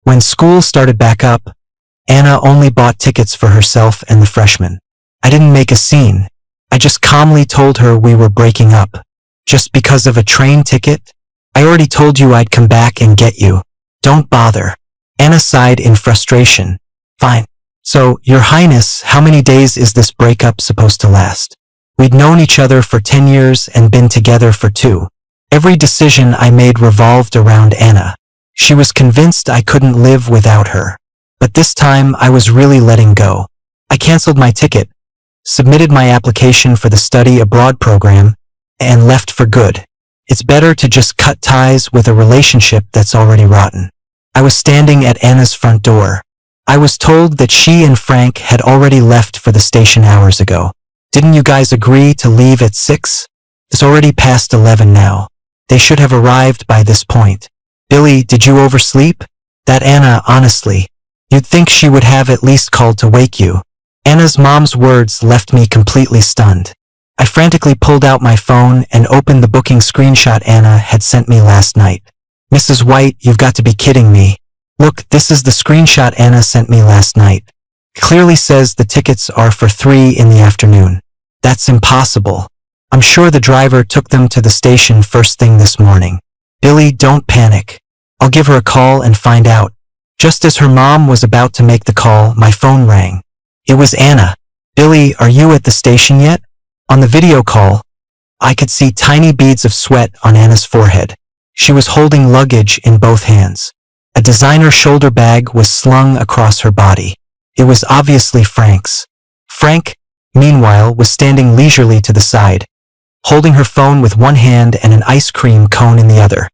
When school started back up, Anna only bought tickets for herself and the freshmen. I didn't make a scene. I just calmly told her we were breaking up. Just because of a train ticket? I already told you I'd come back and get you. Don't bother. Anna sighed in frustration. Fine. So, Your Highness, how many days is this breakup supposed to last? We'd known each other for 10 years and been together for 2. Every decision I made revolved around Anna. She was convinced I couldn't live without her. But this time I was really letting go. I canceled my ticket, submitted my application for the study abroad program, and left for good. It's better to just cut ties with a relationship that's already rotten. I was standing at Anna's front door. I was told that she and Frank had already left for the station hours ago. Didn't you guys agree to leave at 6? It's already past 11 now. They should have arrived by this point. Billy, did you oversleep? That Anna, honestly. You'd think she would have at least called to wake you. Anna's mom's words left me completely stunned. I frantically pulled out my phone and opened the booking screenshot Anna had sent me last night. Mrs. White, you've got to be kidding me. Look, this is the screenshot Anna sent me last night. Clearly says the tickets are for 3 in the afternoon. That's impossible. I'm sure the driver took them to the station first thing this morning. Billy, don't panic. I'll give her a call and find out. Just as her mom was about to make the call, my phone rang. It was Anna. Billy, are you at the station yet? On the video call, I could see tiny beads of sweat on Anna's forehead. She was holding luggage in both hands. A designer shoulder bag was slung across her body. It was obviously Frank's. Frank, meanwhile, was standing leisurely to the side, holding her phone with one hand and an ice cream cone in the other.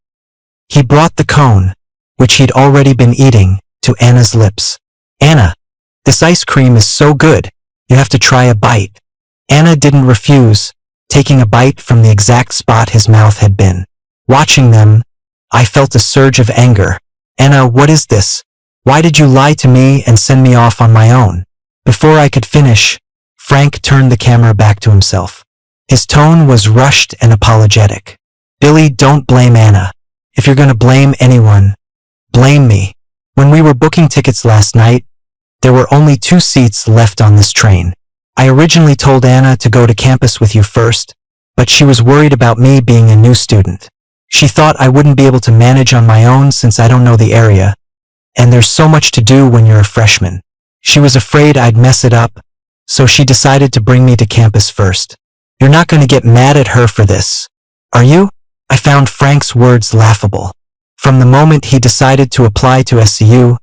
He brought the cone, which he'd already been eating, to Anna's lips. Anna, this ice cream is so good, you have to try a bite. Anna didn't refuse, taking a bite from the exact spot his mouth had been. Watching them, I felt a surge of anger. Anna, what is this? Why did you lie to me and send me off on my own? Before I could finish, Frank turned the camera back to himself. His tone was rushed and apologetic. Billy, don't blame Anna. If you're gonna blame anyone, blame me. When we were booking tickets last night, there were only 2 seats left on this train. I originally told Anna to go to campus with you first, but she was worried about me being a new student. She thought I wouldn't be able to manage on my own since I don't know the area, and there's so much to do when you're a freshman. She was afraid I'd mess it up, so she decided to bring me to campus first. You're not going to get mad at her for this, are you? I found Frank's words laughable. From the moment he decided to apply to SCU,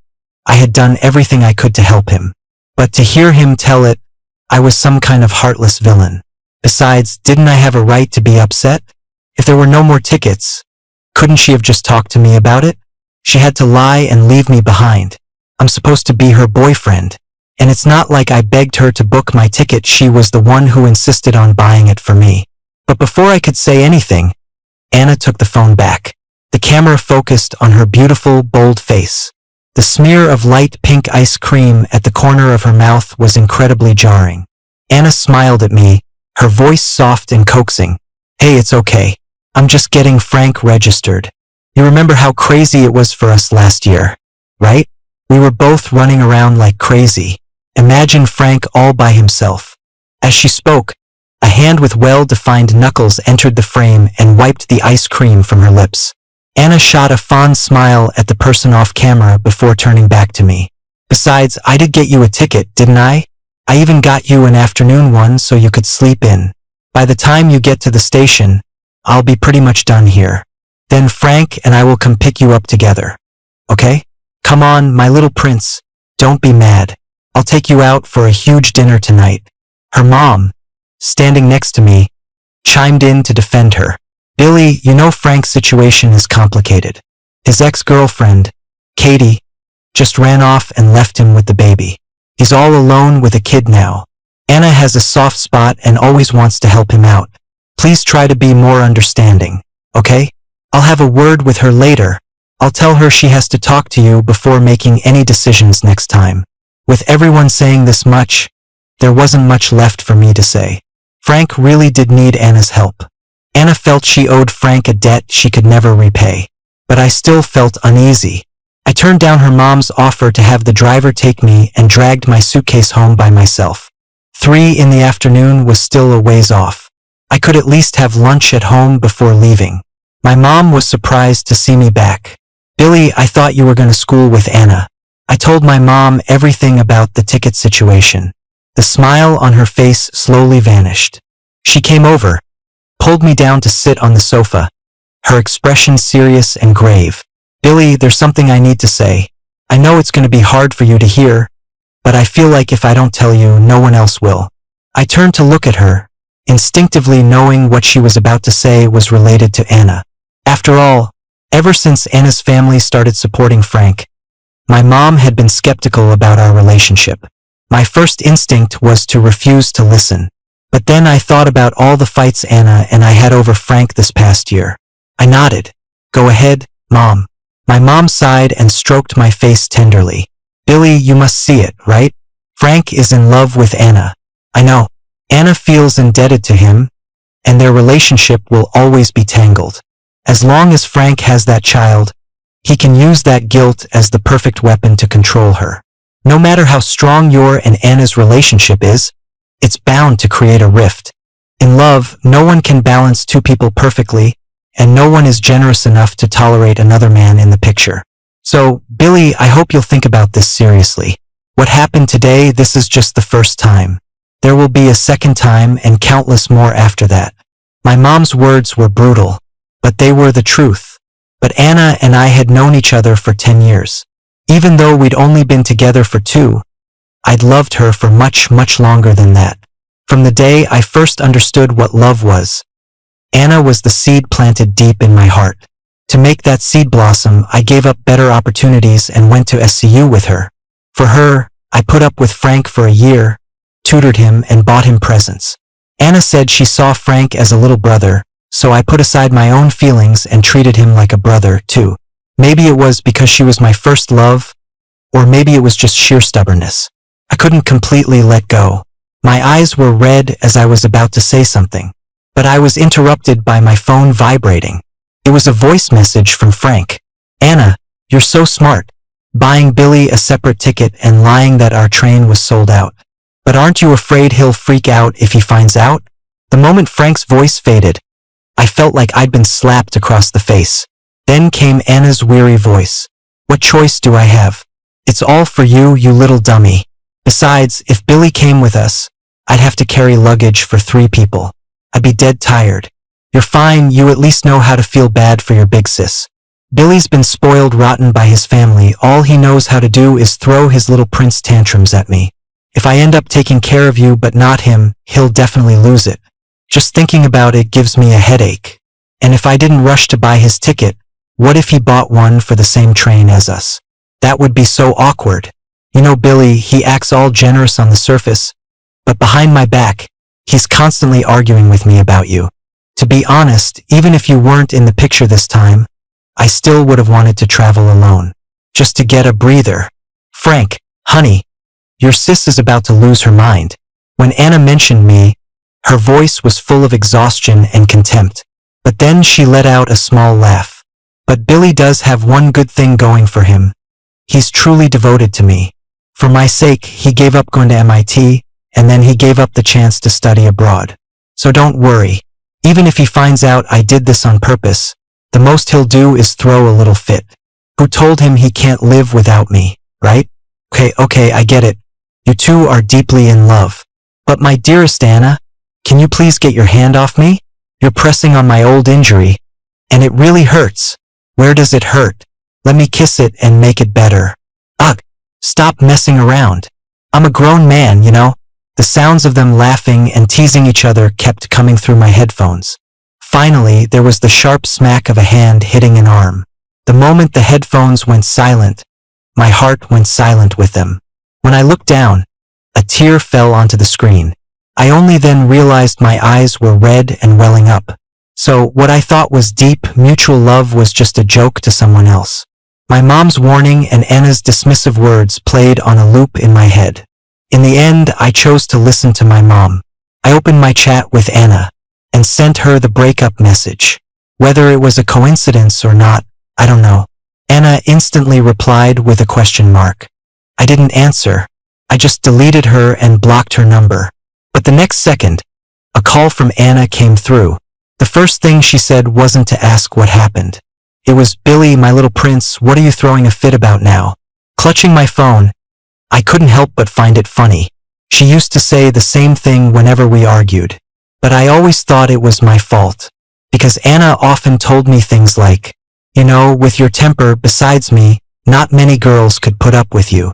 I had done everything I could to help him. But to hear him tell it, I was some kind of heartless villain. Besides, didn't I have a right to be upset? If there were no more tickets, couldn't she have just talked to me about it? She had to lie and leave me behind. I'm supposed to be her boyfriend, and it's not like I begged her to book my ticket. She was the one who insisted on buying it for me. But before I could say anything, Anna took the phone back. The camera focused on her beautiful, bold face. The smear of light pink ice cream at the corner of her mouth was incredibly jarring. Anna smiled at me, her voice soft and coaxing. Hey, it's okay. I'm just getting Frank registered. You remember how crazy it was for us last year, right? We were both running around like crazy. Imagine Frank all by himself. As she spoke, a hand with well-defined knuckles entered the frame and wiped the ice cream from her lips. Anna shot a fond smile at the person off camera before turning back to me. Besides, I did get you a ticket, didn't I? I even got you an afternoon one so you could sleep in. By the time you get to the station, I'll be pretty much done here. Then Frank and I will come pick you up together. Okay? Come on, my little prince. Don't be mad. I'll take you out for a huge dinner tonight. Her mom, standing next to me, chimed in to defend her. Billy, you know Frank's situation is complicated. His ex-girlfriend, Katie, just ran off and left him with the baby. He's all alone with a kid now. Anna has a soft spot and always wants to help him out. Please try to be more understanding, okay? I'll have a word with her later. I'll tell her she has to talk to you before making any decisions next time. With everyone saying this much, there wasn't much left for me to say. Frank really did need Anna's help. Anna felt she owed Frank a debt she could never repay. But I still felt uneasy. I turned down her mom's offer to have the driver take me and dragged my suitcase home by myself. 3 in the afternoon was still a ways off. I could at least have lunch at home before leaving. My mom was surprised to see me back. "Billy, I thought you were going to school with Anna." I told my mom everything about the ticket situation. The smile on her face slowly vanished. She came over, pulled me down to sit on the sofa, her expression serious and grave. "Billy, there's something I need to say. I know it's going to be hard for you to hear, but I feel like if I don't tell you, no one else will." I turned to look at her, instinctively knowing what she was about to say was related to Anna. After all, ever since Anna's family started supporting Frank, my mom had been skeptical about our relationship. My first instinct was to refuse to listen. But then I thought about all the fights Anna and I had over Frank this past year. I nodded. "Go ahead, Mom." My mom sighed and stroked my face tenderly. "Billy, you must see it, right? Frank is in love with Anna." "I know. Anna feels indebted to him, and their relationship will always be tangled. As long as Frank has that child, he can use that guilt as the perfect weapon to control her. No matter how strong your and Anna's relationship is, it's bound to create a rift. In love, no one can balance two people perfectly, and no one is generous enough to tolerate another man in the picture. So, Billy, I hope you'll think about this seriously. What happened today, this is just the first time. There will be a second time and countless more after that." My mom's words were brutal, but they were the truth. But Anna and I had known each other for 10 years. Even though we'd only been together for 2, I'd loved her for much, much longer than that. From the day I first understood what love was, Anna was the seed planted deep in my heart. To make that seed blossom, I gave up better opportunities and went to SCU with her. For her, I put up with Frank for a year, tutored him, and bought him presents. Anna said she saw Frank as a little brother, so I put aside my own feelings and treated him like a brother, too. Maybe it was because she was my first love, or maybe it was just sheer stubbornness. I couldn't completely let go. My eyes were red as I was about to say something, but I was interrupted by my phone vibrating. It was a voice message from Frank. "Anna, you're so smart, buying Billy a separate ticket and lying that our train was sold out. But aren't you afraid he'll freak out if he finds out?" The moment Frank's voice faded, I felt like I'd been slapped across the face. Then came Anna's weary voice. "What choice do I have? It's all for you, you little dummy. Besides, if Billy came with us, I'd have to carry luggage for 3 people. I'd be dead tired. You're fine, you at least know how to feel bad for your big sis. Billy's been spoiled rotten by his family. All he knows how to do is throw his little prince tantrums at me. If I end up taking care of you but not him, he'll definitely lose it. Just thinking about it gives me a headache. And if I didn't rush to buy his ticket, what if he bought one for the same train as us? That would be so awkward. You know Billy, he acts all generous on the surface, but behind my back, he's constantly arguing with me about you. To be honest, even if you weren't in the picture this time, I still would have wanted to travel alone, just to get a breather. Frank, honey, your sis is about to lose her mind." When Anna mentioned me, her voice was full of exhaustion and contempt, but then she let out a small laugh. "But Billy does have one good thing going for him. He's truly devoted to me. For my sake, he gave up going to MIT, and then he gave up the chance to study abroad. So don't worry. Even if he finds out I did this on purpose, the most he'll do is throw a little fit. Who told him he can't live without me, right? Okay, I get it. You two are deeply in love. But my dearest Anna, can you please get your hand off me? You're pressing on my old injury, and it really hurts. Where does it hurt? Let me kiss it and make it better. Ugh, stop messing around. I'm a grown man, you know." The sounds of them laughing and teasing each other kept coming through my headphones. Finally, there was the sharp smack of a hand hitting an arm. The moment the headphones went silent, my heart went silent with them. When I looked down, a tear fell onto the screen. I only then realized my eyes were red and welling up. So what I thought was deep, mutual love was just a joke to someone else. My mom's warning and Anna's dismissive words played on a loop in my head. In the end, I chose to listen to my mom. I opened my chat with Anna and sent her the breakup message. Whether it was a coincidence or not, I don't know. Anna instantly replied with a question mark. I didn't answer. I just deleted her and blocked her number. But the next second, a call from Anna came through. The first thing she said wasn't to ask what happened. It was, Billy, my little prince, what are you throwing a fit about now? Clutching my phone, I couldn't help but find it funny. She used to say the same thing whenever we argued. But I always thought it was my fault. Because Anna often told me things like, you know, with your temper, besides me, not many girls could put up with you.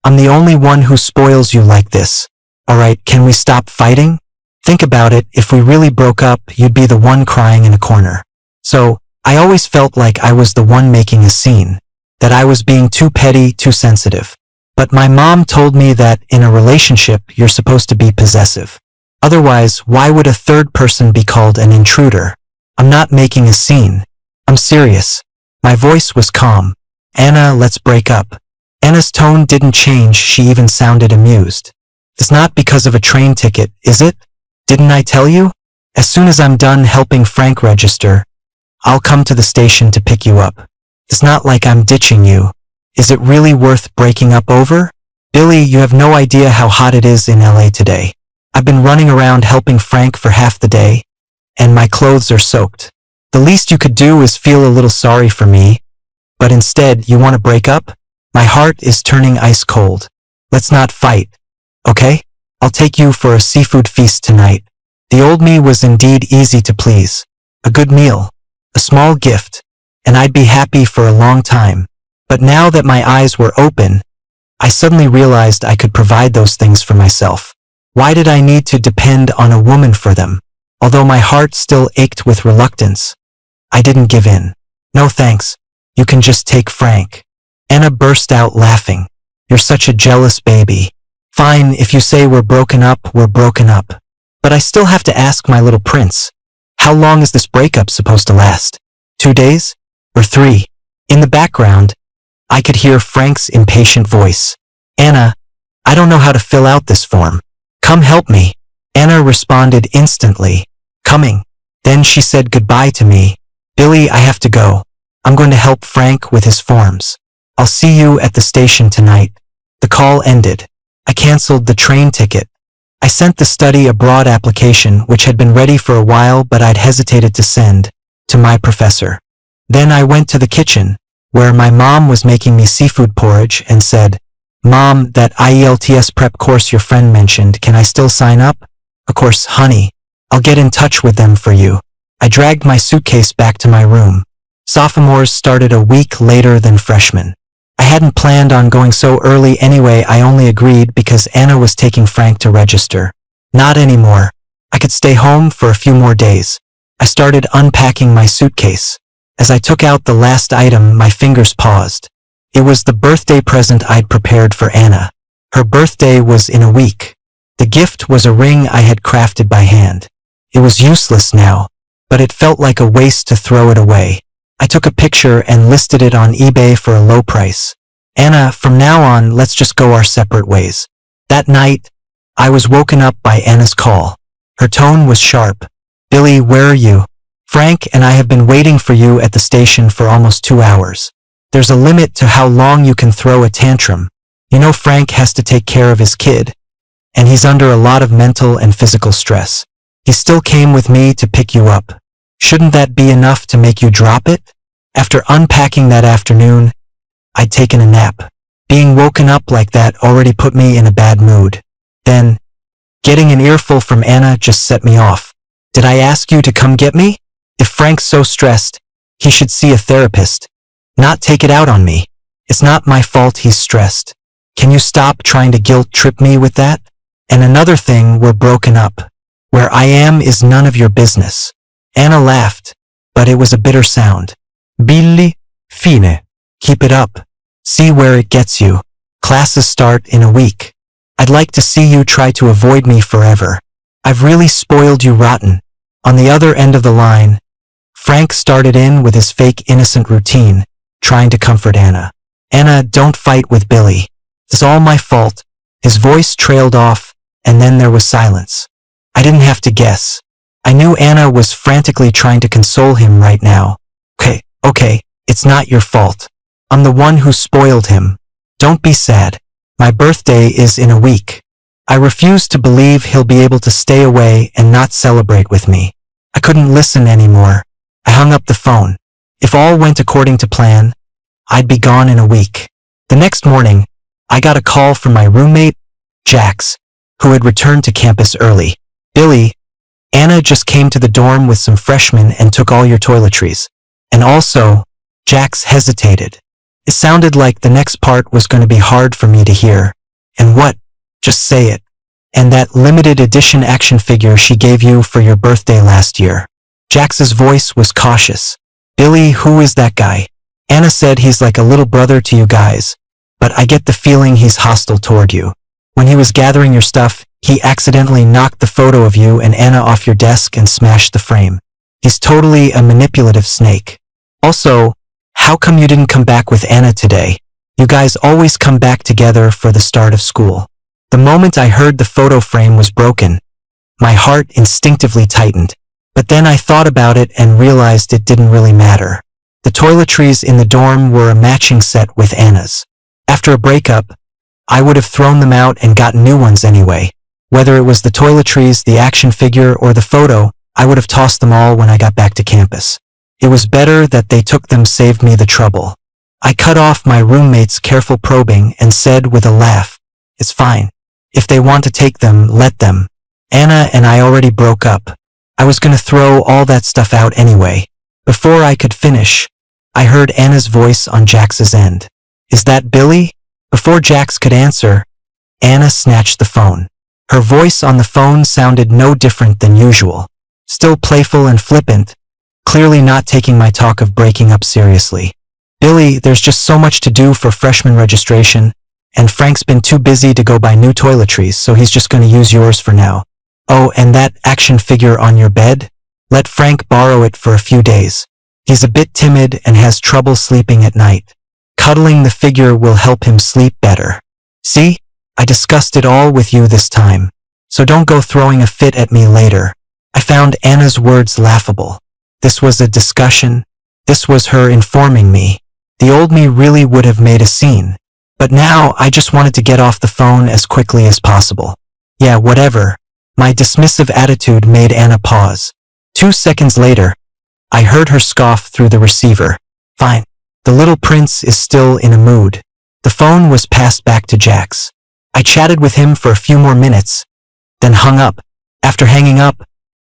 I'm the only one who spoils you like this. Alright, can we stop fighting? Think about it, if we really broke up, you'd be the one crying in a corner. So, I always felt like I was the one making a scene. That I was being too petty, too sensitive. But my mom told me that in a relationship, you're supposed to be possessive. Otherwise, why would a third person be called an intruder? I'm not making a scene. I'm serious. My voice was calm. Anna, let's break up. Anna's tone didn't change, she even sounded amused. It's not because of a train ticket, is it? Didn't I tell you? As soon as I'm done helping Frank register, I'll come to the station to pick you up. It's not like I'm ditching you. Is it really worth breaking up over? Billy, you have no idea how hot it is in LA today. I've been running around helping Frank for half the day, and my clothes are soaked. The least you could do is feel a little sorry for me, but instead you want to break up? My heart is turning ice cold. Let's not fight, okay? I'll take you for a seafood feast tonight. The old me was indeed easy to please. A good meal, a small gift, and I'd be happy for a long time. But now that my eyes were open, I suddenly realized I could provide those things for myself. Why did I need to depend on a woman for them? Although my heart still ached with reluctance, I didn't give in. No thanks. You can just take Frank. Anna burst out laughing. You're such a jealous baby. Fine, if you say we're broken up, we're broken up. But I still have to ask my little prince. How long is this breakup supposed to last? 2 days? Or 3? In the background, I could hear Frank's impatient voice. Anna, I don't know how to fill out this form. Come help me. Anna responded instantly. Coming. Then she said goodbye to me. Billy, I have to go. I'm going to help Frank with his forms. I'll see you at the station tonight. The call ended. I canceled the train ticket. I sent the study abroad application, which had been ready for a while but I'd hesitated to send, to my professor. Then I went to the kitchen, where my mom was making me seafood porridge, and said, Mom, that IELTS prep course your friend mentioned, can I still sign up? Of course, honey. I'll get in touch with them for you. I dragged my suitcase back to my room. Sophomores started a week later than freshmen. I hadn't planned on going so early anyway, I only agreed because Anna was taking Frank to register. Not anymore. I could stay home for a few more days. I started unpacking my suitcase. As I took out the last item, my fingers paused. It was the birthday present I'd prepared for Anna. Her birthday was in a week. The gift was a ring I had crafted by hand. It was useless now, but it felt like a waste to throw it away. I took a picture and listed it on eBay for a low price. Anna, from now on, let's just go our separate ways. That night, I was woken up by Anna's call. Her tone was sharp. Billy, where are you? Frank and I have been waiting for you at the station for almost 2 hours. There's a limit to how long you can throw a tantrum. You know Frank has to take care of his kid, and he's under a lot of mental and physical stress. He still came with me to pick you up. Shouldn't that be enough to make you drop it? After unpacking that afternoon, I'd taken a nap. Being woken up like that already put me in a bad mood. Then, getting an earful from Anna just set me off. Did I ask you to come get me? If Frank's so stressed, he should see a therapist. Not take it out on me. It's not my fault he's stressed. Can you stop trying to guilt trip me with that? And another thing, we're broken up. Where I am is none of your business. Anna laughed, but it was a bitter sound. Billy, fine. Keep it up. See where it gets you. Classes start in a week. I'd like to see you try to avoid me forever. I've really spoiled you rotten. On the other end of the line, Frank started in with his fake innocent routine, trying to comfort Anna. Anna, don't fight with Billy. It's all my fault. His voice trailed off, and then there was silence. I didn't have to guess. I knew Anna was frantically trying to console him right now. Okay, it's not your fault. I'm the one who spoiled him. Don't be sad. My birthday is in a week. I refuse to believe he'll be able to stay away and not celebrate with me. I couldn't listen anymore. I hung up the phone. If all went according to plan, I'd be gone in a week. The next morning, I got a call from my roommate, Jax, who had returned to campus early. Billy, Anna just came to the dorm with some freshmen and took all your toiletries. And also, Jax hesitated. It sounded like the next part was going to be hard for me to hear. And what? Just say it. And that limited edition action figure she gave you for your birthday last year. Jax's voice was cautious. Billy, who is that guy? Anna said he's like a little brother to you guys, but I get the feeling he's hostile toward you. When he was gathering your stuff, he accidentally knocked the photo of you and Anna off your desk and smashed the frame. He's totally a manipulative snake. Also, how come you didn't come back with Anna today? You guys always come back together for the start of school. The moment I heard the photo frame was broken, my heart instinctively tightened. But then I thought about it and realized it didn't really matter. The toiletries in the dorm were a matching set with Anna's. After a breakup, I would have thrown them out and gotten new ones anyway. Whether it was the toiletries, the action figure, or the photo, I would have tossed them all when I got back to campus. It was better that they took them, saved me the trouble. I cut off my roommate's careful probing and said with a laugh, "It's fine. If they want to take them, let them. Anna and I already broke up. I was going to throw all that stuff out anyway." Before I could finish, I heard Anna's voice on Jax's end. "Is that Billy?" Before Jax could answer, Anna snatched the phone. Her voice on the phone sounded no different than usual. Still playful and flippant, clearly not taking my talk of breaking up seriously. "Billy, there's just so much to do for freshman registration, and Frank's been too busy to go buy new toiletries, so he's just going to use yours for now. Oh, and that action figure on your bed? Let Frank borrow it for a few days. He's a bit timid and has trouble sleeping at night. Cuddling the figure will help him sleep better. See? I discussed it all with you this time, so don't go throwing a fit at me later." I found Anna's words laughable. This was a discussion. This was her informing me. The old me really would have made a scene. But now I just wanted to get off the phone as quickly as possible. Yeah, whatever. My dismissive attitude made Anna pause. 2 seconds later, I heard her scoff through the receiver. "Fine. The little prince is still in a mood." The phone was passed back to Jax. I chatted with him for a few more minutes, then hung up. After hanging up,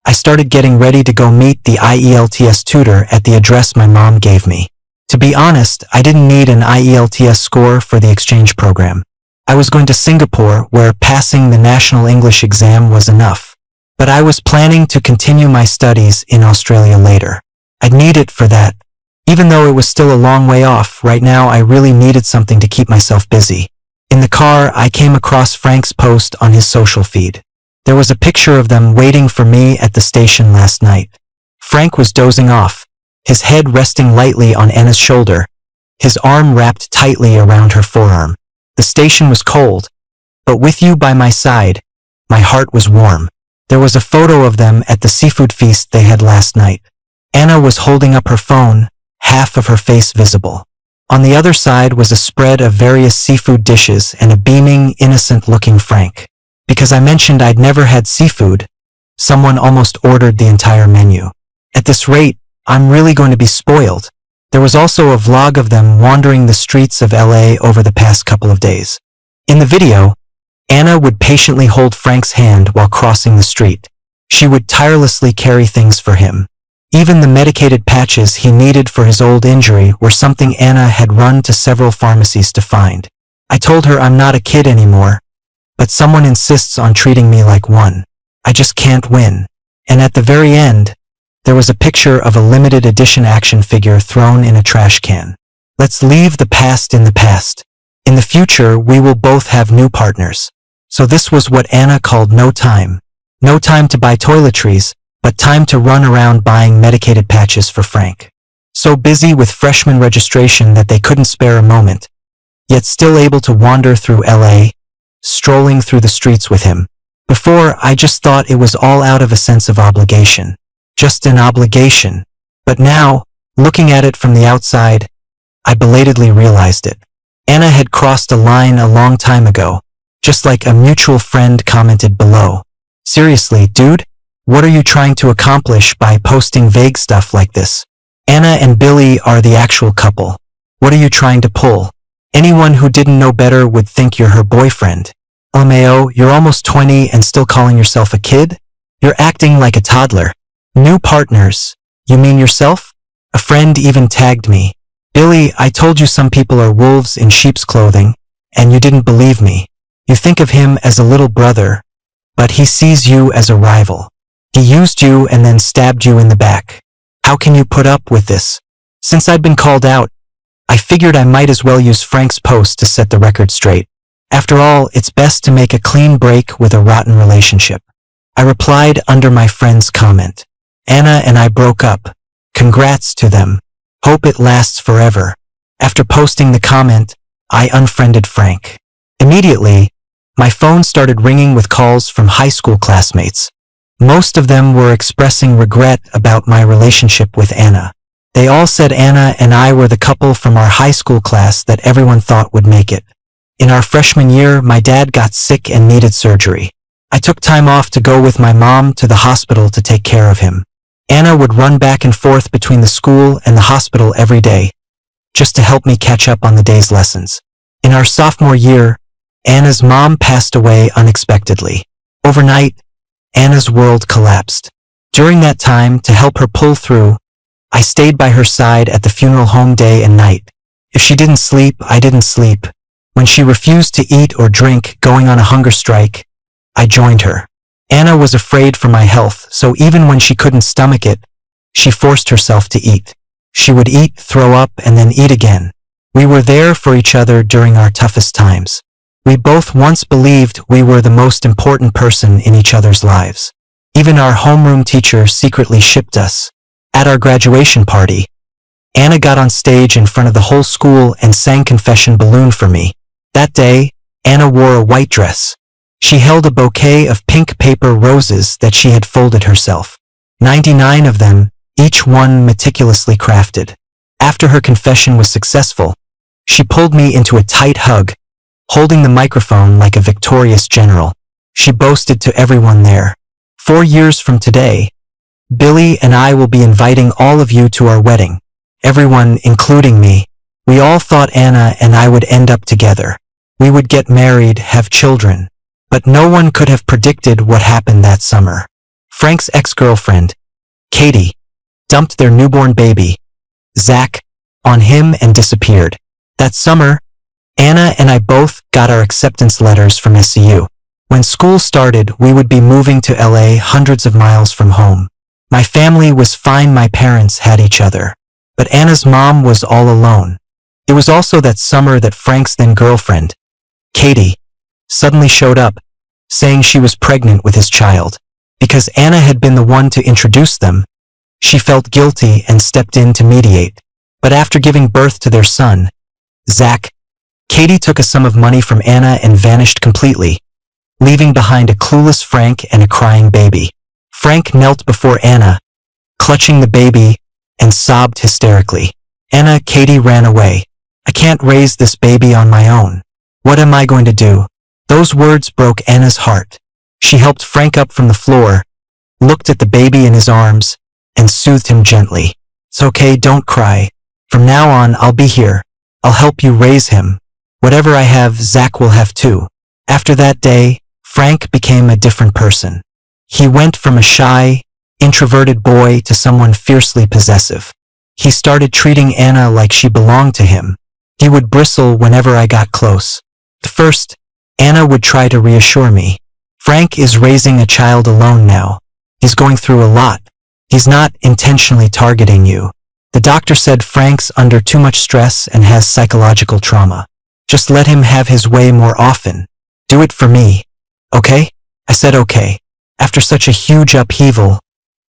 I started getting ready to go meet the IELTS tutor at the address my mom gave me. To be honest, I didn't need an IELTS score for the exchange program. I was going to Singapore, where passing the national English exam was enough. But I was planning to continue my studies in Australia later. I'd need it for that. Even though it was still a long way off, right now I really needed something to keep myself busy. In the car, I came across Frank's post on his social feed. There was a picture of them waiting for me at the station last night. Frank was dozing off, his head resting lightly on Anna's shoulder, his arm wrapped tightly around her forearm. The station was cold, but with you by my side, my heart was warm. There was a photo of them at the seafood feast they had last night. Anna was holding up her phone, half of her face visible. On the other side was a spread of various seafood dishes and a beaming, innocent-looking Frank. Because I mentioned I'd never had seafood, someone almost ordered the entire menu. At this rate, I'm really going to be spoiled. There was also a vlog of them wandering the streets of LA over the past couple of days. In the video, Anna would patiently hold Frank's hand while crossing the street. She would tirelessly carry things for him. Even the medicated patches he needed for his old injury were something Anna had run to several pharmacies to find. I told her I'm not a kid anymore, but someone insists on treating me like one. I just can't win. And at the very end, there was a picture of a limited edition action figure thrown in a trash can. Let's leave the past in the past. In the future, we will both have new partners. So this was what Anna called no time. No time to buy toiletries, but time to run around buying medicated patches for Frank. So busy with freshman registration that they couldn't spare a moment, yet still able to wander through LA, strolling through the streets with him. Before, I just thought it was all out of a sense of obligation. Just an obligation. But now, looking at it from the outside, I belatedly realized it. Anna had crossed a line a long time ago, just like a mutual friend commented below. Seriously, dude? What are you trying to accomplish by posting vague stuff like this? Anna and Billy are the actual couple. What are you trying to pull? Anyone who didn't know better would think you're her boyfriend. LMAO, you're almost 20 and still calling yourself a kid? You're acting like a toddler. New partners. You mean yourself? A friend even tagged me. Billy, I told you some people are wolves in sheep's clothing, and you didn't believe me. You think of him as a little brother, but he sees you as a rival. He used you and then stabbed you in the back. How can you put up with this? Since I'd been called out, I figured I might as well use Frank's post to set the record straight. After all, it's best to make a clean break with a rotten relationship. I replied under my friend's comment. Anna and I broke up. Congrats to them. Hope it lasts forever. After posting the comment, I unfriended Frank. Immediately, my phone started ringing with calls from high school classmates. Most of them were expressing regret about my relationship with Anna. They all said Anna and I were the couple from our high school class that everyone thought would make it. In our freshman year, my dad got sick and needed surgery. I took time off to go with my mom to the hospital to take care of him. Anna would run back and forth between the school and the hospital every day, just to help me catch up on the day's lessons. In our sophomore year, Anna's mom passed away unexpectedly. Overnight, Anna's world collapsed. During that time, to help her pull through, I stayed by her side at the funeral home day and night. If she didn't sleep, I didn't sleep. When she refused to eat or drink, going on a hunger strike, I joined her. Anna was afraid for my health, so even when she couldn't stomach it, she forced herself to eat. She would eat, throw up, and then eat again. We were there for each other during our toughest times. We both once believed we were the most important person in each other's lives. Even our homeroom teacher secretly shipped us. At our graduation party, Anna got on stage in front of the whole school and sang Confession Balloon for me. That day, Anna wore a white dress. She held a bouquet of pink paper roses that she had folded herself. 99 of them, each one meticulously crafted. After her confession was successful, she pulled me into a tight hug, holding the microphone like a victorious general. She boasted to everyone there. 4 years from today, Billy and I will be inviting all of you to our wedding. Everyone, including me. We all thought Anna and I would end up together. We would get married, have children. But no one could have predicted what happened that summer. Frank's ex-girlfriend, Katie, dumped their newborn baby, Zach, on him and disappeared. That summer, Anna and I both got our acceptance letters from SCU. When school started, we would be moving to LA, hundreds of miles from home. My family was fine, my parents had each other. But Anna's mom was all alone. It was also that summer that Frank's then girlfriend, Katie, suddenly showed up, saying she was pregnant with his child. Because Anna had been the one to introduce them, she felt guilty and stepped in to mediate. But after giving birth to their son, Zach, Katie took a sum of money from Anna and vanished completely, leaving behind a clueless Frank and a crying baby. Frank knelt before Anna, clutching the baby, and sobbed hysterically. Anna, Katie ran away. I can't raise this baby on my own. What am I going to do? Those words broke Anna's heart. She helped Frank up from the floor, looked at the baby in his arms, and soothed him gently. It's okay, don't cry. From now on, I'll be here. I'll help you raise him. Whatever I have, Zach will have too. After that day, Frank became a different person. He went from a shy, introverted boy to someone fiercely possessive. He started treating Anna like she belonged to him. He would bristle whenever I got close. At first, Anna would try to reassure me. Frank is raising a child alone now. He's going through a lot. He's not intentionally targeting you. The doctor said Frank's under too much stress and has psychological trauma. Just let him have his way more often. Do it for me. Okay? I said okay. After such a huge upheaval,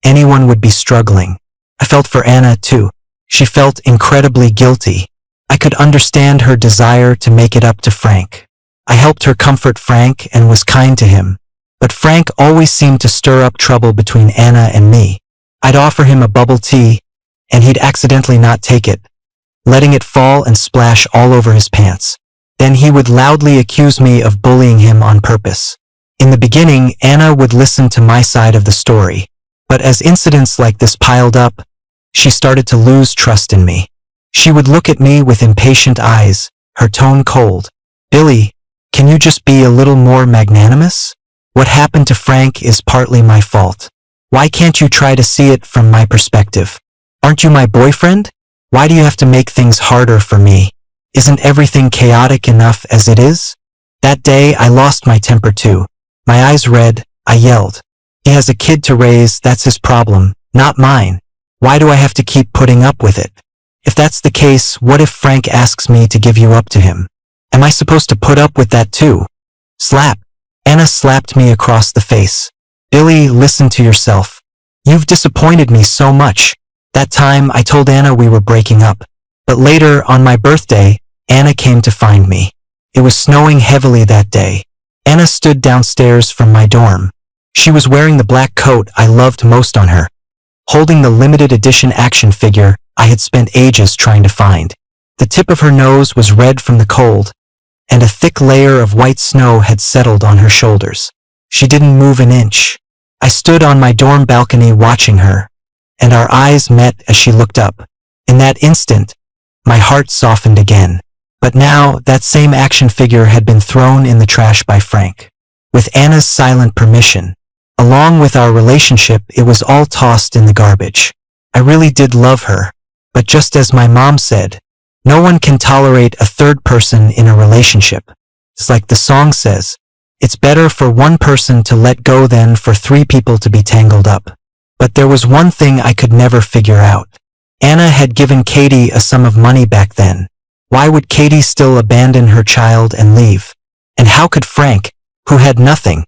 anyone would be struggling. I felt for Anna too. She felt incredibly guilty. I could understand her desire to make it up to Frank. I helped her comfort Frank and was kind to him. But Frank always seemed to stir up trouble between Anna and me. I'd offer him a bubble tea, and he'd accidentally not take it, letting it fall and splash all over his pants. Then he would loudly accuse me of bullying him on purpose. In the beginning, Anna would listen to my side of the story, but as incidents like this piled up, she started to lose trust in me. She would look at me with impatient eyes, her tone cold. "Billy, can you just be a little more magnanimous? What happened to Frank is partly my fault. Why can't you try to see it from my perspective? Aren't you my boyfriend? Why do you have to make things harder for me? Isn't everything chaotic enough as it is?" That day, I lost my temper too. My eyes red, I yelled. "He has a kid to raise, that's his problem, not mine. Why do I have to keep putting up with it? If that's the case, what if Frank asks me to give you up to him? Am I supposed to put up with that too?" Slap. Anna slapped me across the face. "Billy, listen to yourself. You've disappointed me so much." That time, I told Anna we were breaking up. But later, on my birthday, Anna came to find me. It was snowing heavily that day. Anna stood downstairs from my dorm. She was wearing the black coat I loved most on her, holding the limited edition action figure I had spent ages trying to find. The tip of her nose was red from the cold, and a thick layer of white snow had settled on her shoulders. She didn't move an inch. I stood on my dorm balcony watching her, and our eyes met as she looked up. In that instant, my heart softened again. But now, that same action figure had been thrown in the trash by Frank. With Anna's silent permission. Along with our relationship, it was all tossed in the garbage. I really did love her. But just as my mom said, no one can tolerate a third person in a relationship. It's like the song says, it's better for one person to let go than for three people to be tangled up. But there was one thing I could never figure out. Anna had given Katie a sum of money back then. Why would Katie still abandon her child and leave? And how could Frank, who had nothing,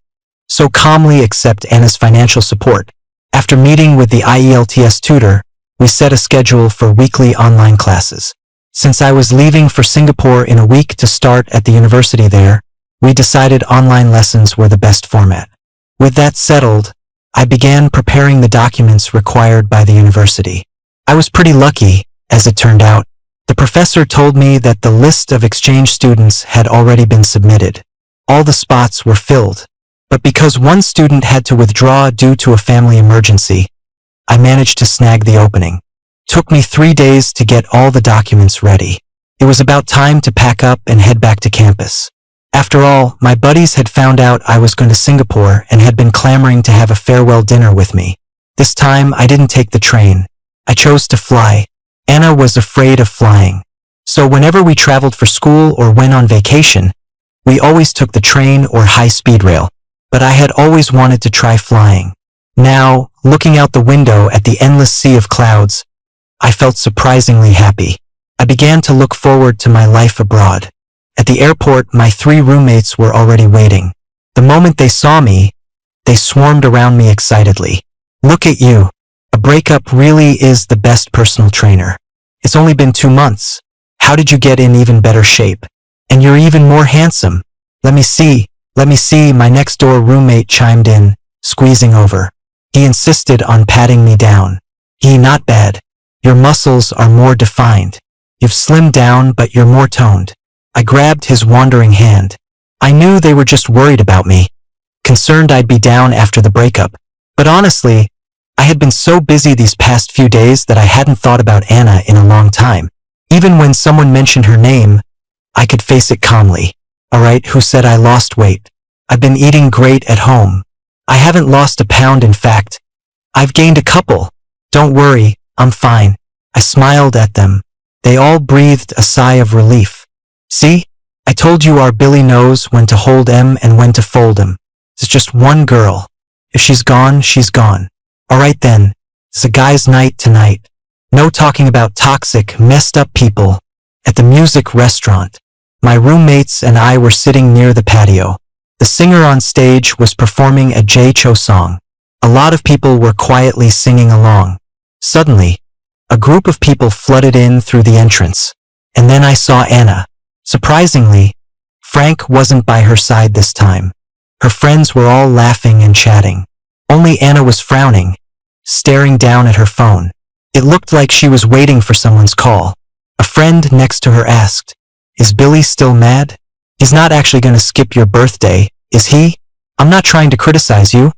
so calmly accept Anna's financial support? After meeting with the IELTS tutor, we set a schedule for weekly online classes. Since I was leaving for Singapore in a week to start at the university there, we decided online lessons were the best format. With that settled, I began preparing the documents required by the university. I was pretty lucky, as it turned out. The professor told me that the list of exchange students had already been submitted. All the spots were filled. But because one student had to withdraw due to a family emergency, I managed to snag the opening. Took me 3 days to get all the documents ready. It was about time to pack up and head back to campus. After all, my buddies had found out I was going to Singapore and had been clamoring to have a farewell dinner with me. This time, I didn't take the train. I chose to fly. Anna was afraid of flying. So whenever we traveled for school or went on vacation, we always took the train or high-speed rail. But I had always wanted to try flying. Now, looking out the window at the endless sea of clouds, I felt surprisingly happy. I began to look forward to my life abroad. At the airport, my 3 roommates were already waiting. The moment they saw me, they swarmed around me excitedly. "Look at you. A breakup really is the best personal trainer. It's only been 2 months. How did you get in even better shape? And you're even more handsome. Let me see, my next door roommate chimed in, squeezing over. He insisted on patting me down. Not bad. Your muscles are more defined. You've slimmed down, but you're more toned." I grabbed his wandering hand. I knew they were just worried about me, concerned I'd be down after the breakup. But honestly, I had been so busy these past few days that I hadn't thought about Anna in a long time. Even when someone mentioned her name, I could face it calmly. "Alright, who said I lost weight? I've been eating great at home. I haven't lost a pound, in fact. I've gained a couple. Don't worry, I'm fine." I smiled at them. They all breathed a sigh of relief. "See? I told you our Billy knows when to hold M and when to fold him. It's just one girl. If she's gone, she's gone. Alright then, it's a guy's night tonight. No talking about toxic, messed up people. At the music restaurant, my roommates and I were sitting near the patio. The singer on stage was performing a Jay Cho song. A lot of people were quietly singing along. Suddenly, a group of people flooded in through the entrance. And then I saw Anna. Surprisingly, Frank wasn't by her side this time. Her friends were all laughing and chatting. Only Anna was frowning, staring down at her phone. It looked like she was waiting for someone's call. A friend next to her asked, "Is Billy still mad? He's not actually going to skip your birthday, is he? I'm not trying to criticize you,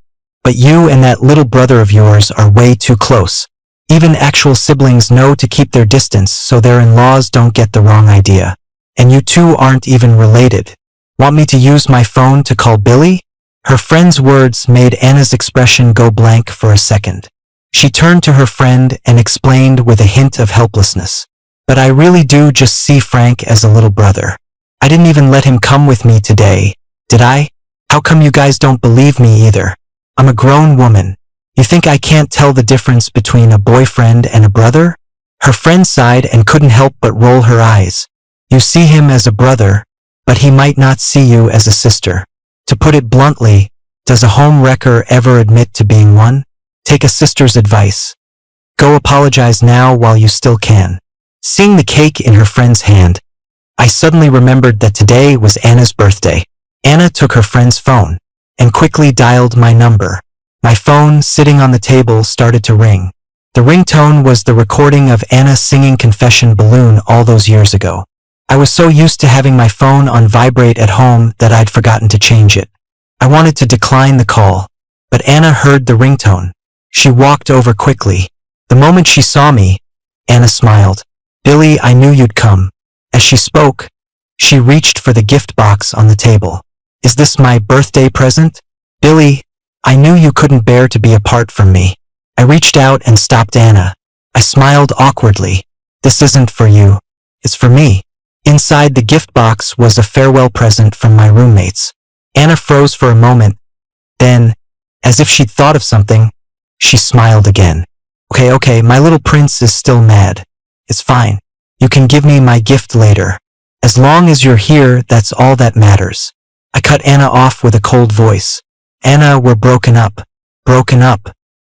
but you and that little brother of yours are way too close. Even actual siblings know to keep their distance so their in-laws don't get the wrong idea. And you two aren't even related. Want me to use my phone to call Billy?" Her friend's words made Anna's expression go blank for a second. She turned to her friend and explained with a hint of helplessness, "But I really do just see Frank as a little brother. I didn't even let him come with me today, did I? How come you guys don't believe me either? I'm a grown woman. You think I can't tell the difference between a boyfriend and a brother?" Her friend sighed and couldn't help but roll her eyes. "You see him as a brother, but he might not see you as a sister. To put it bluntly, does a home wrecker ever admit to being one? Take a sister's advice. Go apologize now while you still can." Seeing the cake in her friend's hand, I suddenly remembered that today was Anna's birthday. Anna took her friend's phone and quickly dialed my number. My phone, sitting on the table, started to ring. The ringtone was the recording of Anna singing Confession Balloon all those years ago. I was so used to having my phone on vibrate at home that I'd forgotten to change it. I wanted to decline the call, but Anna heard the ringtone. She walked over quickly. The moment she saw me, Anna smiled. "Billy, I knew you'd come." As she spoke, she reached for the gift box on the table. "Is this my birthday present?" "Billy, I knew you couldn't bear to be apart from me." I reached out and stopped Anna. I smiled awkwardly. "This isn't for you. It's for me." Inside the gift box was a farewell present from my roommates. Anna froze for a moment. Then, as if she'd thought of something, she smiled again. Okay, my little prince is still mad. It's fine. You can give me my gift later. As long as you're here, that's all that matters." I cut Anna off with a cold voice. "Anna, we're broken up. Broken up.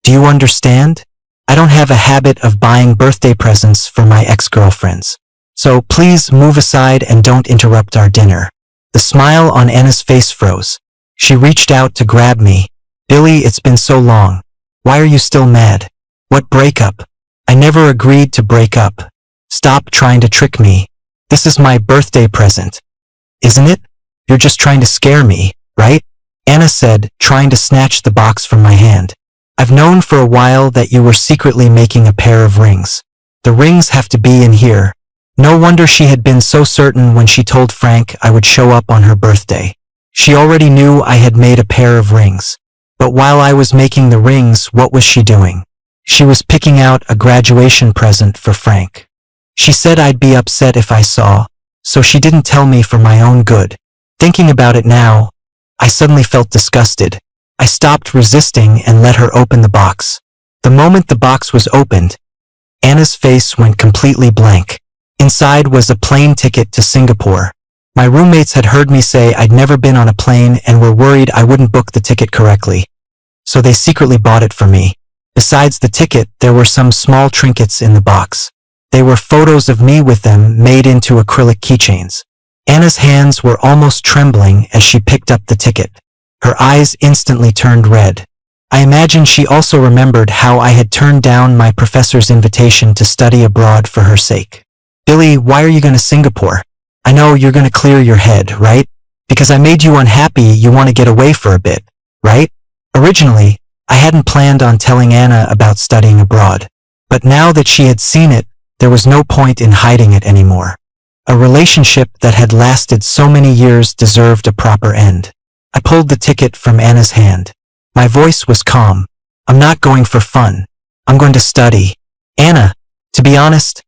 Do you understand? I don't have a habit of buying birthday presents for my ex-girlfriends. So please move aside and don't interrupt our dinner." The smile on Anna's face froze. She reached out to grab me. "Billy, it's been so long. Why are you still mad? What breakup? I never agreed to break up. Stop trying to trick me. This is my birthday present. Isn't it? You're just trying to scare me, right?" Anna said, trying to snatch the box from my hand. "I've known for a while that you were secretly making a pair of rings. The rings have to be in here." No wonder she had been so certain when she told Frank I would show up on her birthday. She already knew I had made a pair of rings. But while I was making the rings, what was she doing? She was picking out a graduation present for Frank. She said I'd be upset if I saw, so she didn't tell me for my own good. Thinking about it now, I suddenly felt disgusted. I stopped resisting and let her open the box. The moment the box was opened, Anna's face went completely blank. Inside was a plane ticket to Singapore. My roommates had heard me say I'd never been on a plane and were worried I wouldn't book the ticket correctly. So they secretly bought it for me. Besides the ticket, there were some small trinkets in the box. They were photos of me with them made into acrylic keychains. Anna's hands were almost trembling as she picked up the ticket. Her eyes instantly turned red. I imagine she also remembered how I had turned down my professor's invitation to study abroad for her sake. "Billy, why are you going to Singapore? I know you're going to clear your head, right? Because I made you unhappy, you want to get away for a bit, right?" Originally, I hadn't planned on telling Anna about studying abroad. But now that she had seen it, there was no point in hiding it anymore. A relationship that had lasted so many years deserved a proper end. I pulled the ticket from Anna's hand. My voice was calm. "I'm not going for fun. I'm going to study." "Anna, to be honest,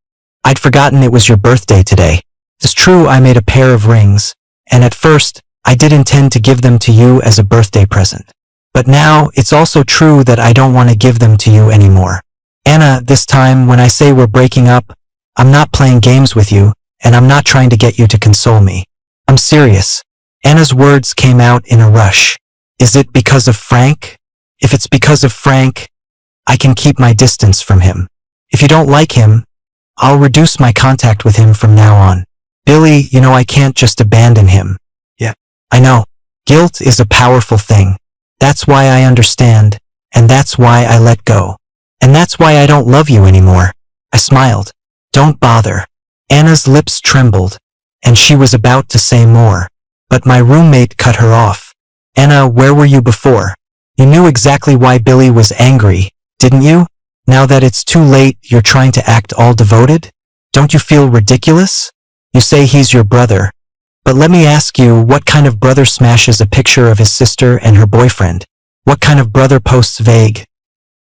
I'd forgotten it was your birthday today. It's true I made a pair of rings, and at first, I did intend to give them to you as a birthday present. But now, it's also true that I don't want to give them to you anymore. Anna, this time when I say we're breaking up, I'm not playing games with you, and I'm not trying to get you to console me. I'm serious." Anna's words came out in a rush. "Is it because of Frank? If it's because of Frank, I can keep my distance from him. If you don't like him, I'll reduce my contact with him from now on. Billy, you know I can't just abandon him." "Yeah, I know. Guilt is a powerful thing. That's why I understand, and that's why I let go. And that's why I don't love you anymore." I smiled. "Don't bother. Anna's lips trembled, and she was about to say more. But my roommate cut her off. Anna, where were you before? You knew exactly why Billy was angry, didn't you? Now that it's too late, you're trying to act all devoted? Don't you feel ridiculous? You say he's your brother. But let me ask you, what kind of brother smashes a picture of his sister and her boyfriend? What kind of brother posts vague,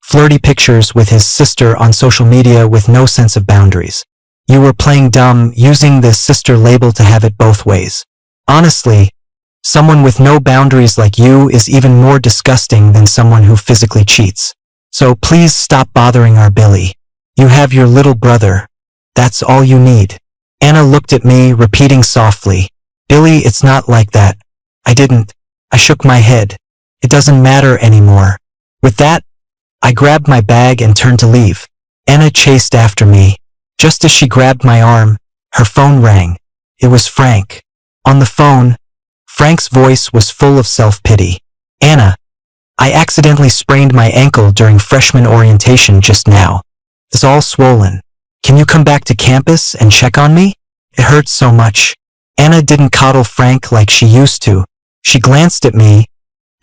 flirty pictures with his sister on social media with no sense of boundaries? You were playing dumb, using the sister label to have it both ways. Honestly, someone with no boundaries like you is even more disgusting than someone who physically cheats. So please stop bothering our Billy. You have your little brother. That's all you need. Anna looked at me, repeating softly, Billy, it's not like that. I didn't. I shook my head. It doesn't matter anymore. With that, I grabbed my bag and turned to leave. Anna chased after me. Just as she grabbed my arm, her phone rang. It was Frank. On the phone, Frank's voice was full of self-pity. Anna, I accidentally sprained my ankle during freshman orientation just now. It's all swollen. Can you come back to campus and check on me? It hurts so much. Anna didn't coddle Frank like she used to. She glanced at me,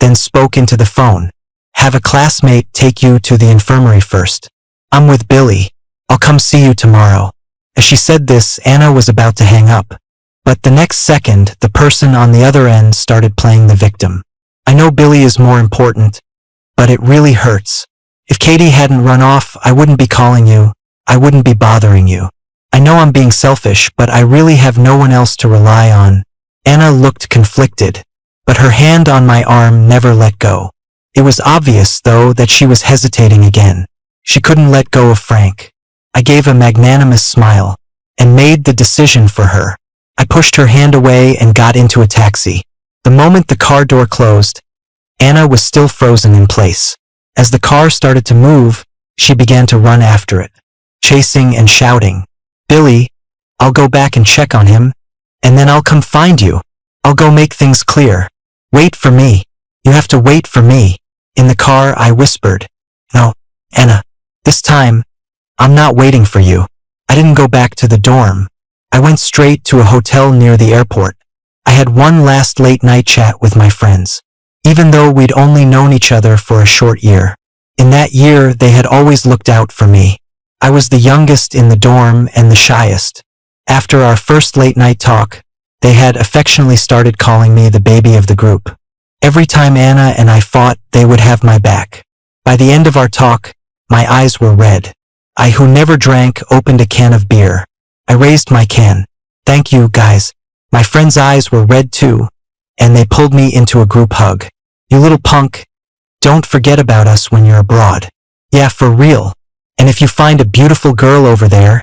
then spoke into the phone. Have a classmate take you to the infirmary first. I'm with Billy. I'll come see you tomorrow. As she said this, Anna was about to hang up. But the next second, the person on the other end started playing the victim. I know Billy is more important, but it really hurts. If Katie hadn't run off, I wouldn't be calling you. I wouldn't be bothering you. I know I'm being selfish, but I really have no one else to rely on. Anna looked conflicted, but her hand on my arm never let go. It was obvious, though, that she was hesitating again. She couldn't let go of Frank. I gave a magnanimous smile and made the decision for her. I pushed her hand away and got into a taxi. The moment the car door closed, Anna was still frozen in place. As the car started to move, she began to run after it, chasing and shouting, Billy, I'll go back and check on him, and then I'll come find you. I'll go make things clear. Wait for me. You have to wait for me. In the car, I whispered, No, Anna, this time, I'm not waiting for you. I didn't go back to the dorm. I went straight to a hotel near the airport. I had one last late-night chat with my friends, even though we'd only known each other for a short year. In that year, they had always looked out for me. I was the youngest in the dorm and the shyest. After our first late-night talk, they had affectionately started calling me the baby of the group. Every time Anna and I fought, they would have my back. By the end of our talk, my eyes were red. I, who never drank, opened a can of beer. I raised my can. Thank you, guys. My friends' eyes were red too, and they pulled me into a group hug. You little punk, don't forget about us when you're abroad. Yeah, for real. And if you find a beautiful girl over there,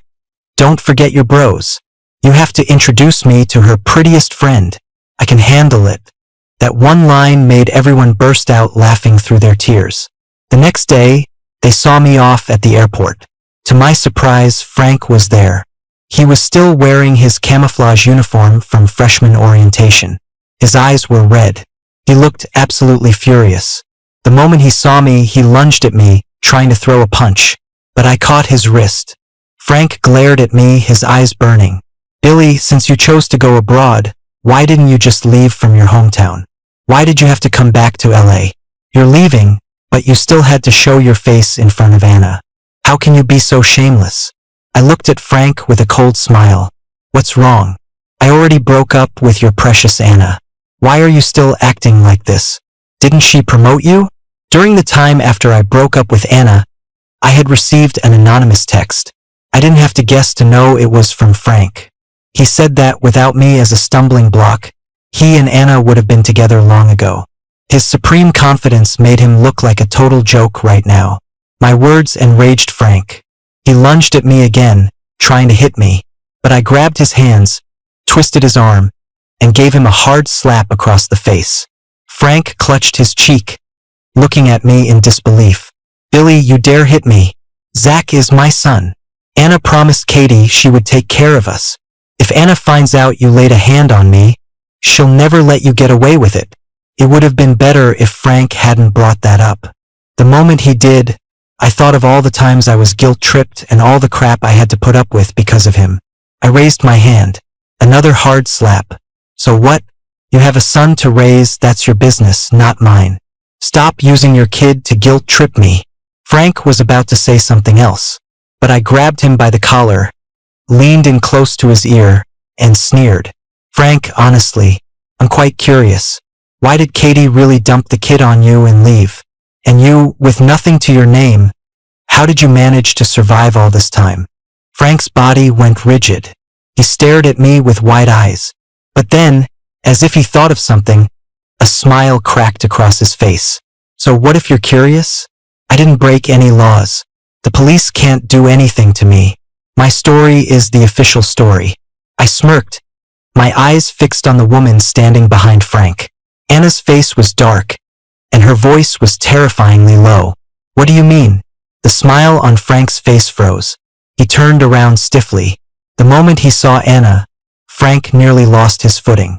don't forget your bros. You have to introduce me to her prettiest friend. I can handle it. That one line made everyone burst out laughing through their tears. The next day, they saw me off at the airport. To my surprise, Frank was there. He was still wearing his camouflage uniform from freshman orientation. His eyes were red. He looked absolutely furious. The moment he saw me, he lunged at me, trying to throw a punch. But I caught his wrist. Frank glared at me, his eyes burning. Billy, since you chose to go abroad, why didn't you just leave from your hometown? Why did you have to come back to LA? You're leaving, but you still had to show your face in front of Anna. How can you be so shameless? I looked at Frank with a cold smile. What's wrong? I already broke up with your precious Anna. Why are you still acting like this? Didn't she promote you? During the time after I broke up with Anna, I had received an anonymous text. I didn't have to guess to know it was from Frank. He said that without me as a stumbling block, he and Anna would have been together long ago. His supreme confidence made him look like a total joke right now. My words enraged Frank. He lunged at me again, trying to hit me, but I grabbed his hands, twisted his arm, and gave him a hard slap across the face. Frank clutched his cheek, looking at me in disbelief. Billy, you dare hit me. Zach is my son. Anna promised Katie she would take care of us. If Anna finds out you laid a hand on me, she'll never let you get away with it. It would have been better if Frank hadn't brought that up. The moment he did, I thought of all the times I was guilt-tripped and all the crap I had to put up with because of him. I raised my hand. Another hard slap. So what? You have a son to raise, that's your business, not mine. Stop using your kid to guilt trip me. Frank was about to say something else, but I grabbed him by the collar, leaned in close to his ear, and sneered. Frank, honestly, I'm quite curious. Why did Katie really dump the kid on you and leave? And you, with nothing to your name, how did you manage to survive all this time? Frank's body went rigid. He stared at me with wide eyes. But then, as if he thought of something, a smile cracked across his face. So what if you're curious? I didn't break any laws. The police can't do anything to me. My story is the official story. I smirked, my eyes fixed on the woman standing behind Frank. Anna's face was dark, and her voice was terrifyingly low. What do you mean? The smile on Frank's face froze. He turned around stiffly. The moment he saw Anna, Frank nearly lost his footing.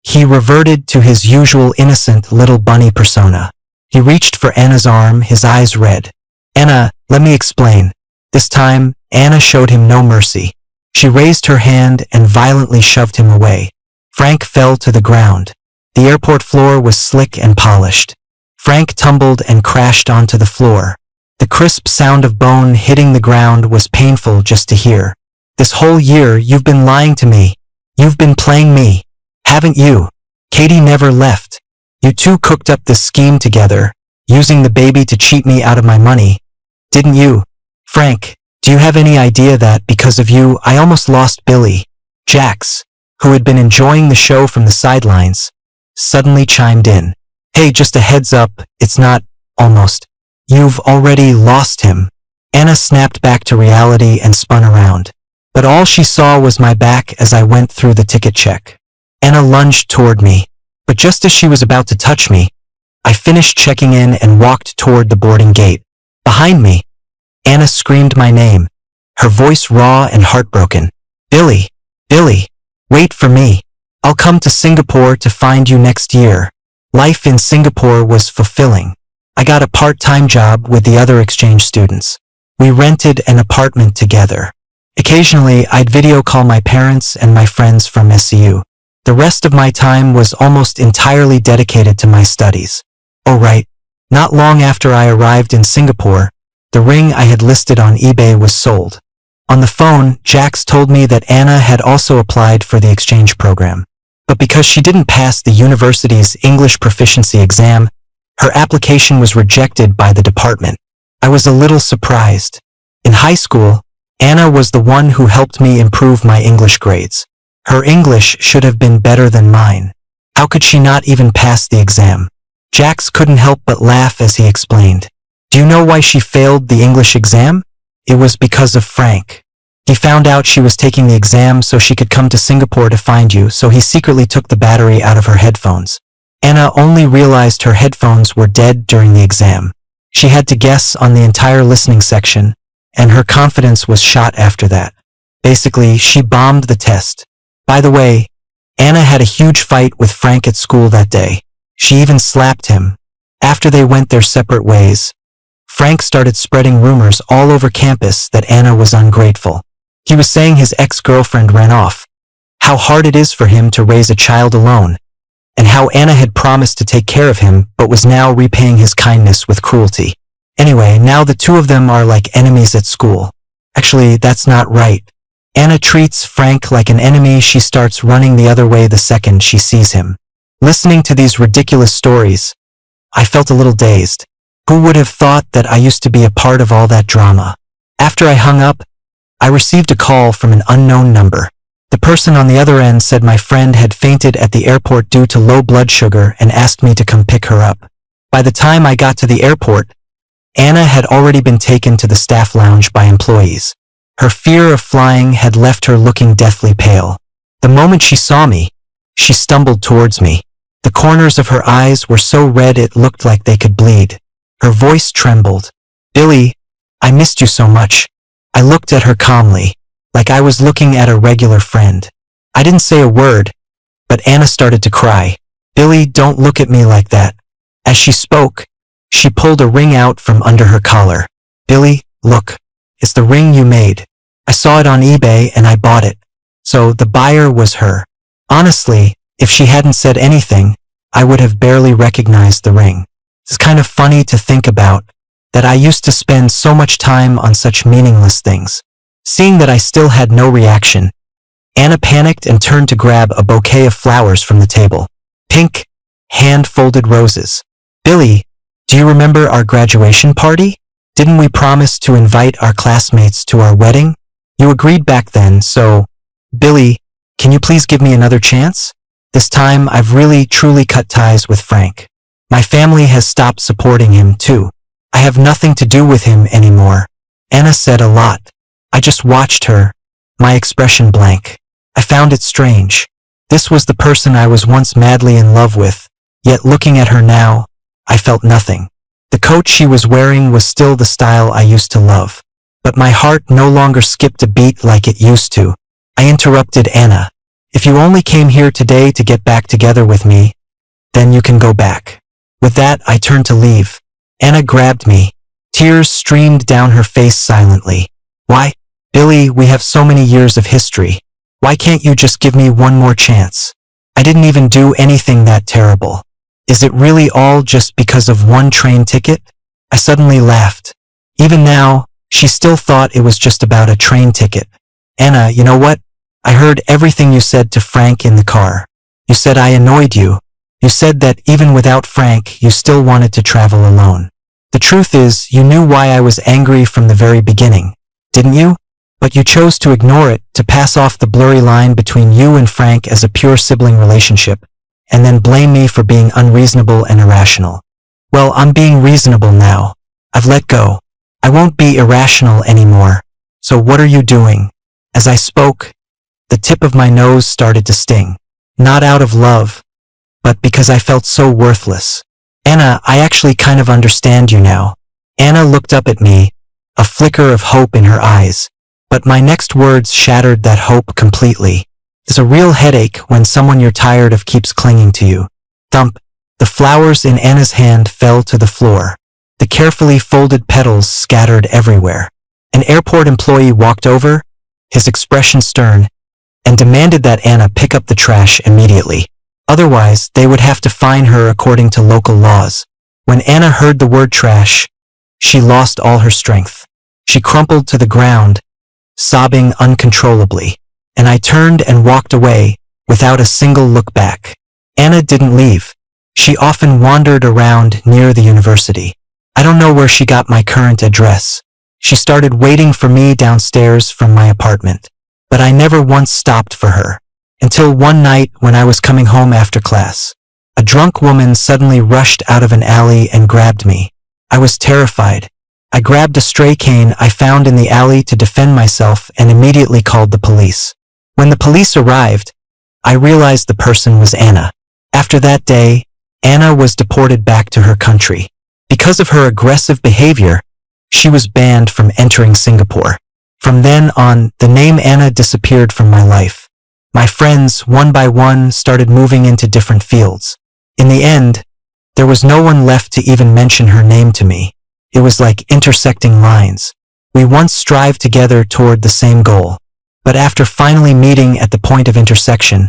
He reverted to his usual innocent little bunny persona. He reached for Anna's arm, his eyes red. Anna, let me explain. This time, Anna showed him no mercy. She raised her hand and violently shoved him away. Frank fell to the ground. The airport floor was slick and polished. Frank tumbled and crashed onto the floor. The crisp sound of bone hitting the ground was painful just to hear. This whole year you've been lying to me. You've been playing me. Haven't you? Katie never left. You two cooked up this scheme together, using the baby to cheat me out of my money. Didn't you? Frank, do you have any idea that, because of you, I almost lost Billy? Jax, who had been enjoying the show from the sidelines, suddenly chimed in. Hey, just a heads up, it's not, almost. You've already lost him. Anna snapped back to reality and spun around. But all she saw was my back as I went through the ticket check. Anna lunged toward me, but just as she was about to touch me, I finished checking in and walked toward the boarding gate. Behind me, Anna screamed my name, her voice raw and heartbroken. Billy, Billy, wait for me. I'll come to Singapore to find you next year. Life in Singapore was fulfilling. I got a part-time job with the other exchange students. We rented an apartment together. Occasionally, I'd video call my parents and my friends from SCU. The rest of my time was almost entirely dedicated to my studies. Oh right, not long after I arrived in Singapore, the ring I had listed on eBay was sold. On the phone, Jax told me that Anna had also applied for the exchange program. But because she didn't pass the university's English proficiency exam, her application was rejected by the department. I was a little surprised. In high school, Anna was the one who helped me improve my English grades. Her English should have been better than mine. How could she not even pass the exam? Jax couldn't help but laugh as he explained. Do you know why she failed the English exam? It was because of Frank. He found out she was taking the exam so she could come to Singapore to find you, so he secretly took the battery out of her headphones. Anna only realized her headphones were dead during the exam. She had to guess on the entire listening section, and her confidence was shot after that. Basically, she bombed the test. By the way, Anna had a huge fight with Frank at school that day. She even slapped him. After they went their separate ways, Frank started spreading rumors all over campus that Anna was ungrateful. He was saying his ex-girlfriend ran off, how hard it is for him to raise a child alone, and how Anna had promised to take care of him but was now repaying his kindness with cruelty. Anyway, now the two of them are like enemies at school. Actually, that's not right. Anna treats Frank like an enemy. She starts running the other way the second she sees him. Listening to these ridiculous stories, I felt a little dazed. Who would have thought that I used to be a part of all that drama? After I hung up, I received a call from an unknown number. The person on the other end said my friend had fainted at the airport due to low blood sugar and asked me to come pick her up. By the time I got to the airport, Anna had already been taken to the staff lounge by employees. Her fear of flying had left her looking deathly pale. The moment she saw me, she stumbled towards me. The corners of her eyes were so red it looked like they could bleed. Her voice trembled. Billy, I missed you so much. I looked at her calmly, like I was looking at a regular friend. I didn't say a word, but Anna started to cry. Billy, don't look at me like that. As she spoke, she pulled a ring out from under her collar. Billy, look, it's the ring you made. I saw it on eBay and I bought it. So the buyer was her. Honestly, if she hadn't said anything, I would have barely recognized the ring. It's kind of funny to think about, that I used to spend so much time on such meaningless things. Seeing that I still had no reaction, Anna panicked and turned to grab a bouquet of flowers from the table. Pink, hand-folded roses. Billy, do you remember our graduation party? Didn't we promise to invite our classmates to our wedding? You agreed back then, so... Billy, can you please give me another chance? This time I've really truly cut ties with Frank. My family has stopped supporting him too. I have nothing to do with him anymore. Anna said a lot. I just watched her, my expression blank. I found it strange. This was the person I was once madly in love with, yet looking at her now, I felt nothing. The coat she was wearing was still the style I used to love, but my heart no longer skipped a beat like it used to. I interrupted Anna. If you only came here today to get back together with me, then you can go back. With that, I turned to leave. Anna grabbed me. Tears streamed down her face silently. Why? Billy, we have so many years of history. Why can't you just give me one more chance? I didn't even do anything that terrible. Is it really all just because of one train ticket? I suddenly laughed. Even now, she still thought it was just about a train ticket. Anna, you know what? I heard everything you said to Frank in the car. You said I annoyed you. You said that even without Frank, you still wanted to travel alone. The truth is, you knew why I was angry from the very beginning, didn't you? But you chose to ignore it, to pass off the blurry line between you and Frank as a pure sibling relationship, and then blame me for being unreasonable and irrational. Well, I'm being reasonable now. I've let go. I won't be irrational anymore. So what are you doing? As I spoke, the tip of my nose started to sting. Not out of love, but because I felt so worthless. Anna, I actually kind of understand you now. Anna looked up at me, a flicker of hope in her eyes. But my next words shattered that hope completely. It's a real headache when someone you're tired of keeps clinging to you. Thump. The flowers in Anna's hand fell to the floor. The carefully folded petals scattered everywhere. An airport employee walked over, his expression stern, and demanded that Anna pick up the trash immediately. Otherwise, they would have to fine her according to local laws. When Anna heard the word trash, she lost all her strength. She crumpled to the ground, sobbing uncontrollably, and I turned and walked away without a single look back. Anna didn't leave. She often wandered around near the university. I don't know where she got my current address. She started waiting for me downstairs from my apartment, but I never once stopped for her. Until one night when I was coming home after class. A drunk woman suddenly rushed out of an alley and grabbed me. I was terrified. I grabbed a stray cane I found in the alley to defend myself and immediately called the police. When the police arrived, I realized the person was Anna. After that day, Anna was deported back to her country. Because of her aggressive behavior, she was banned from entering Singapore. From then on, the name Anna disappeared from my life. My friends, one by one, started moving into different fields. In the end, there was no one left to even mention her name to me. It was like intersecting lines. We once strived together toward the same goal, but after finally meeting at the point of intersection,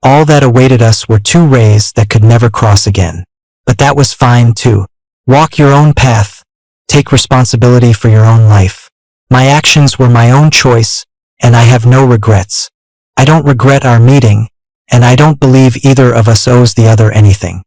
all that awaited us were two rays that could never cross again. But that was fine too. Walk your own path. Take responsibility for your own life. My actions were my own choice, and I have no regrets. I don't regret our meeting, and I don't believe either of us owes the other anything.